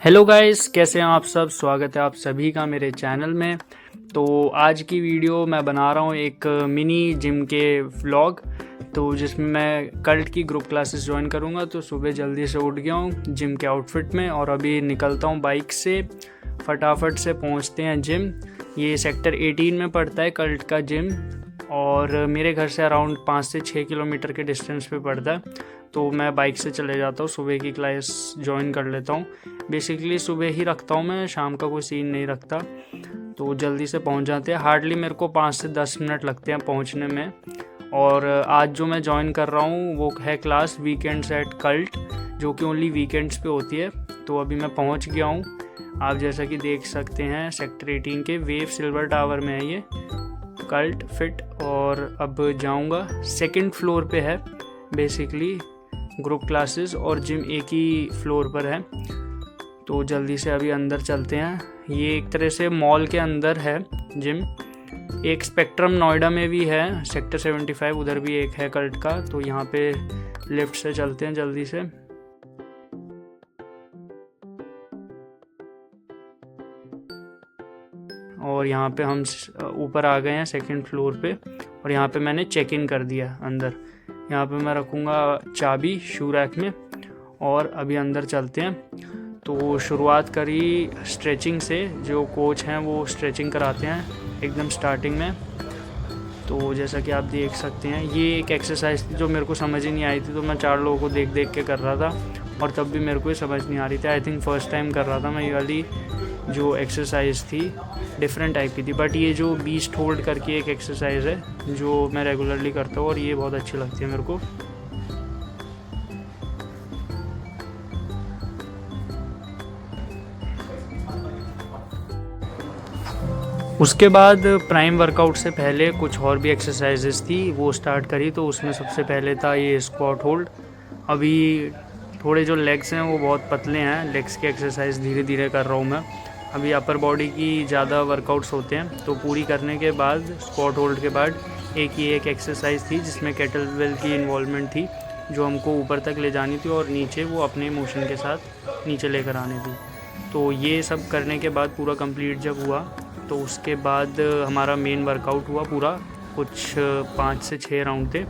Hello guys, कैसे हैं आप सब। स्वागत है आप सभी का मेरे चैनल में। तो आज की वीडियो मैं बना रहा हूँ एक मिनी जिम के व्लॉग, तो जिसमें मैं कल्ट की ग्रुप क्लासेस ज्वाइन करूँगा। तो सुबह जल्दी से उठ गया हूँ जिम के आउटफिट में और अभी निकलता हूँ बाइक से। फटाफट से पहुँचते हैं जिम। ये सेक्टर 18 में पड़ता है कल्ट का जिम और मेरे घर से अराउंड 5 से 6 किलोमीटर के डिस्टेंस पे पड़ता है। तो मैं बाइक से चले जाता हूँ, सुबह की क्लास ज्वाइन कर लेता हूँ। बेसिकली सुबह ही रखता हूँ मैं, शाम का कोई सीन नहीं रखता। तो जल्दी से पहुँच जाते हैं। हार्डली मेरे को 5 से 10 मिनट लगते हैं पहुँचने में। और आज जो मैं ज्वाइन कर रहा हूँ वो है क्लास वीकेंड्स एट कल्ट, जो कि ओनली वीकेंड्स पे होती है। तो अभी मैं पहुँच गया हूँ, आप जैसा कि देख सकते हैं सेक्टर 18 के वेव सिल्वर टावर में है ये कल्ट फिट। और अब जाऊँगा, सेकंड फ्लोर पे है बेसिकली ग्रुप क्लासेस और जिम एक ही फ्लोर पर है। तो जल्दी से अभी अंदर चलते हैं। ये एक तरह से मॉल के अंदर है जिम। एक स्पेक्ट्रम नोएडा में भी है, सेक्टर 75 उधर भी एक है कल्ट का। तो यहाँ पे लिफ्ट से चलते हैं जल्दी से। और यहाँ पे हम ऊपर आ गए हैं सेकंड फ्लोर पे और यहाँ पे मैंने चेक इन कर दिया अंदर। यहाँ पे मैं रखूँगा चाबी शू रैक में और अभी अंदर चलते हैं। तो शुरुआत करी स्ट्रेचिंग से, जो कोच हैं वो स्ट्रेचिंग कराते हैं एकदम स्टार्टिंग में। तो जैसा कि आप देख सकते हैं ये एक एक्सरसाइज थी जो मेरे को समझ ही नहीं आई थी, तो मैं 4 लोगों को देख देख के कर रहा था और तब भी मेरे को ये समझ नहीं आ रही थी। आई थिंक फर्स्ट टाइम कर रहा था मैं ये वाली जो एक्सरसाइज थी, डिफरेंट टाइप की थी। बट ये जो बीस्ट होल्ड करके एक एक्सरसाइज है जो मैं रेगुलरली करता हूँ और ये बहुत अच्छी लगती है मेरे को। उसके बाद प्राइम वर्कआउट से पहले कुछ और भी एक्सरसाइजेस थी, वो स्टार्ट करी। तो उसमें सबसे पहले था ये स्क्वाट होल्ड। अभी थोड़े जो लेग्स हैं वो बहुत पतले हैं, लेग्स की एक्सरसाइज धीरे धीरे कर रहा हूँ मैं। अभी अपर बॉडी की ज़्यादा वर्कआउट्स होते हैं। तो पूरी करने के बाद स्क्वाट होल्ड के बाद एक एक्सरसाइज थी जिसमें केटलबेल की इन्वॉल्वमेंट थी, जो हमको ऊपर तक ले जानी थी और नीचे वो अपने मोशन के साथ नीचे लेकर आनी थी। तो ये सब करने के बाद पूरा कंप्लीट जब हुआ तो उसके बाद हमारा मेन वर्कआउट हुआ पूरा, कुछ 5 से 6 राउंड थे।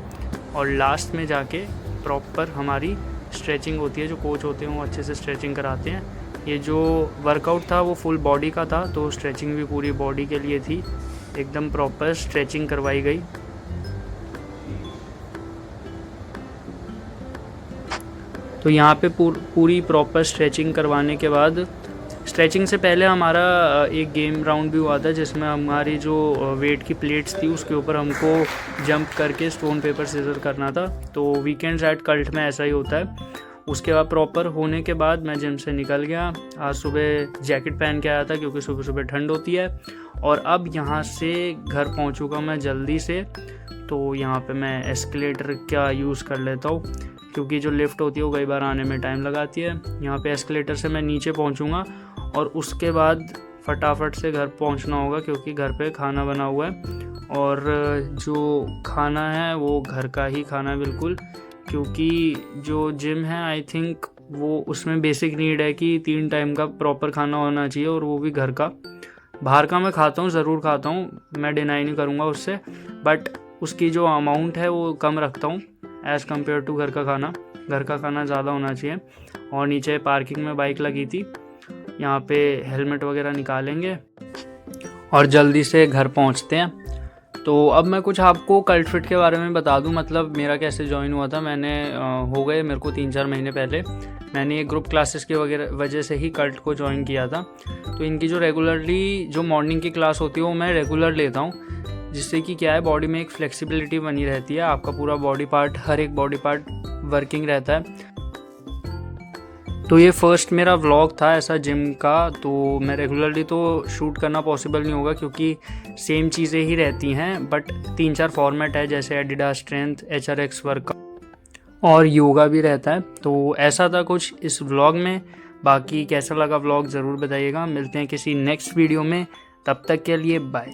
और लास्ट में जाके प्रॉपर हमारी स्ट्रेचिंग होती है, जो कोच होते हैं वो अच्छे से स्ट्रेचिंग कराते हैं। ये जो वर्कआउट था वो फुल बॉडी का था, तो स्ट्रेचिंग भी पूरी बॉडी के लिए थी, एकदम प्रॉपर स्ट्रेचिंग करवाई गई। तो यहाँ पे पूरी प्रॉपर स्ट्रेचिंग करवाने के बाद, स्ट्रेचिंग से पहले हमारा एक गेम राउंड भी हुआ था जिसमें हमारी जो वेट की प्लेट्स थी उसके ऊपर हमको जंप करके स्टोन पेपर सीजर करना था। तो वीकेंड्स एट कल्ट में ऐसा ही होता है। उसके बाद प्रॉपर होने के बाद मैं जिम से निकल गया। आज सुबह जैकेट पहन के आया था क्योंकि सुबह सुबह ठंड होती है। और अब यहाँ से घर पहुँचूँगा मैं जल्दी से। तो यहाँ पे मैं एस्केलेटर का यूज़ कर लेता हूँ क्योंकि जो लिफ्ट होती है वो कई बार आने में टाइम लगाती है। यहाँ पे एस्केलेटर से मैं नीचे पहुँचूँगा और उसके बाद फटाफट से घर पहुँचना होगा क्योंकि घर पे खाना बना हुआ है। और जो खाना है वो घर का ही खाना है बिल्कुल, क्योंकि जो जिम है आई थिंक वो उसमें बेसिक नीड है कि 3 टाइम का प्रॉपर खाना होना चाहिए और वो भी घर का। बाहर का मैं खाता हूँ, ज़रूर खाता हूँ, मैं डिनाई नहीं करूँगा उससे, बट उसकी जो अमाउंट है वो कम रखता हूँ एज़ कम्पेयर टू घर का खाना। घर का खाना ज़्यादा होना चाहिए। और नीचे पार्किंग में बाइक लगी थी, यहाँ पे हेलमेट वगैरह निकालेंगे और जल्दी से घर पहुँचते हैं। तो अब मैं कुछ आपको कल्ट फिट के बारे में बता दूं, मतलब मेरा कैसे ज्वाइन हुआ था। मैंने हो गए मेरे को 3-4 महीने पहले मैंने ये ग्रुप क्लासेस की वजह से ही कल्ट को ज्वाइन किया था। तो इनकी जो रेगुलरली जो मॉर्निंग की क्लास होती है वो मैं रेगुलर लेता हूँ, जिससे कि क्या है बॉडी में एक फ्लेक्सिबिलिटी बनी रहती है। आपका पूरा बॉडी पार्ट, हर एक बॉडी पार्ट वर्किंग रहता है। तो ये फर्स्ट मेरा व्लॉग था ऐसा जिम का। तो मैं रेगुलरली तो शूट करना पॉसिबल नहीं होगा क्योंकि सेम चीज़ें ही रहती हैं, बट 3-4 फॉर्मेट है जैसे एडिडास स्ट्रेंथ, HRX वर्कआउट और योगा भी रहता है। तो ऐसा था कुछ इस व्लॉग में। बाकी कैसा लगा व्लॉग ज़रूर बताइएगा। मिलते हैं किसी नेक्स्ट वीडियो में, तब तक के लिए बाय।